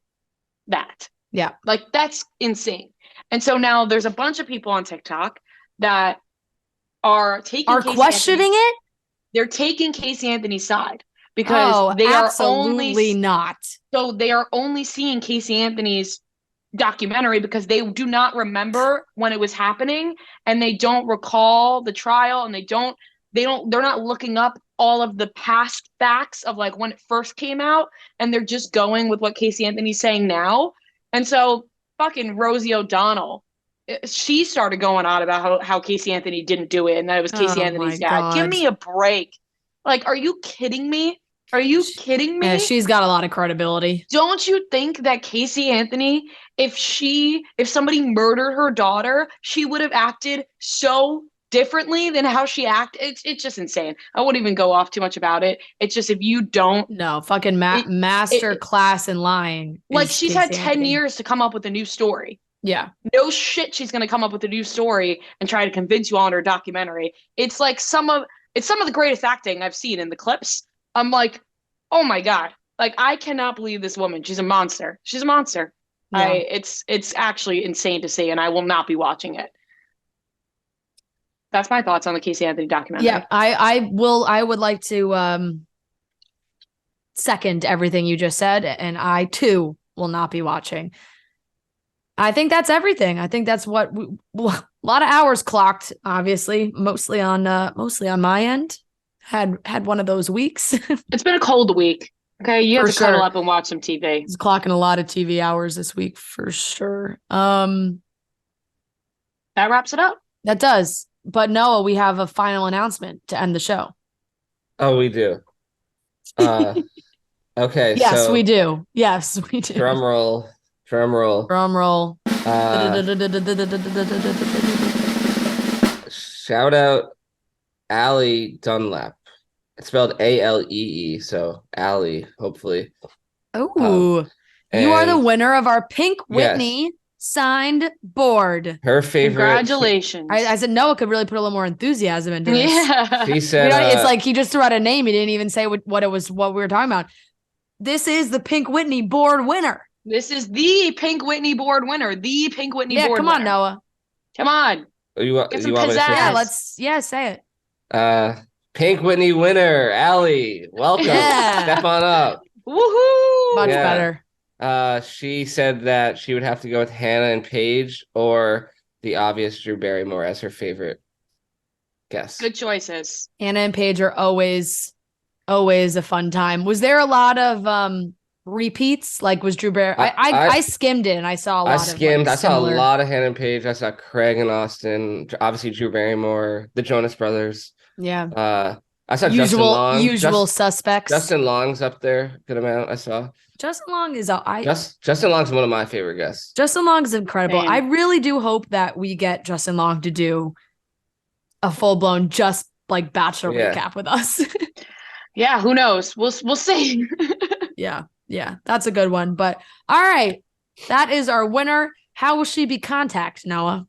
that. Yeah. Like that's insane. And so now there's a bunch of people on TikTok that are taking Are Casey Anthony. questioning it? They're taking Casey Anthony's side because Oh, absolutely not. they are only seeing Casey Anthony's documentary because they do not remember when it was happening and they don't recall the trial and they're not looking up all of the past facts of like when it first came out and they're just going with what Casey Anthony's saying now. And so fucking Rosie O'Donnell, she started going on about how Casey Anthony didn't do it and that it was Casey Oh my Anthony's dad. Give God. me a break. Like, are you kidding me? Are you kidding Yeah, me? she's got a lot of credibility. Don't you think that Casey Anthony, if somebody murdered her daughter, she would have acted so differently than how she acted? It's just insane. I wouldn't even go off too much about it. It's just if you don't, No, fucking it, master it class in lying like is she's had Casey 10 Anthony. years to come up with a new story. Yeah. No shit, she's gonna come up with a new story and try to convince you on her documentary. It's some of the greatest acting I've seen in the clips. I'm like, oh my God. Like I cannot believe this woman. She's a monster. She's a monster. Yeah. It's actually insane to see, and I will not be watching it. That's my thoughts on the Casey Anthony Yeah. documentary. I would like to second everything you just said, and I too will not be watching. I think that's everything. I think that's what a lot of hours clocked, obviously, mostly on my end. Had one of those weeks. It's been a cold week. Okay, you have For to cuddle sure. up and watch some TV. He's clocking a lot of TV hours this week for sure. That wraps it up. That does. But Noah, we have a final announcement to end the show. Oh, we do. Uh, okay, Yes, we so do. Yes, we do. drum roll, drum roll. Drum roll. Uh, Shout out Allie Dunlap. It's spelled Alee, so Allie, hopefully. Oh, you are the And winner of our Pink yes, Whitney signed board. her favorite. Congratulations. I said Noah could really put a little more enthusiasm into this. Yeah. She said, It's like he just threw out a name. He didn't even say what it was, what we were talking about. This is the Pink Whitney board winner. This is the Pink Whitney board winner. The Pink Whitney Yeah, board come on, winner. Noah. Come on. Get some you want me to pizzazz. say Yeah, say it. Pink Whitney winner, Allie. Welcome. Yeah. Step on up. Woohoo! Much Yeah. better. She said that she would have to go with Hannah and Paige or the obvious Drew Barrymore as her favorite guest. Good choices. Hannah and Paige are always a fun time. Was there a lot of repeats? Like was Drew Barry? I skimmed it and I saw a lot I of skimmed. like, I saw a similar. lot of Hannah and Paige. I saw Craig and Austin. Obviously, Drew Barrymore, the Jonas Brothers. Yeah. I saw Justin Long. Usual suspects. Justin Long's up there. Good amount. I saw. Justin Long is Justin Long's one of my favorite guests. Justin Long is incredible. Same. I really do hope that we get Justin Long to do a full blown just like Bachelor recap with us. Yeah, who knows? We'll see. Yeah, that's a good one. But all right, that is our winner. How will she be contacted, Noah?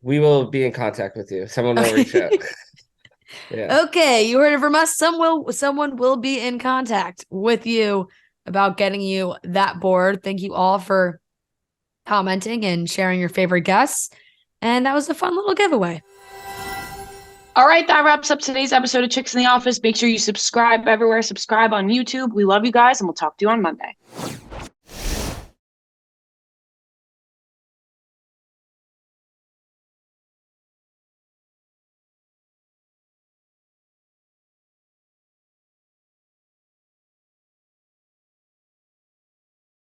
We will be in contact with you. Someone will reach out. Yeah. Okay, you heard it from us. Someone will be in contact with you about getting you that board. Thank you all for commenting and sharing your favorite guests. And that was a fun little giveaway. All right, that wraps up today's episode of Chicks in the Office. Make sure you subscribe everywhere. Subscribe on YouTube. We love you guys, and we'll talk to you on Monday.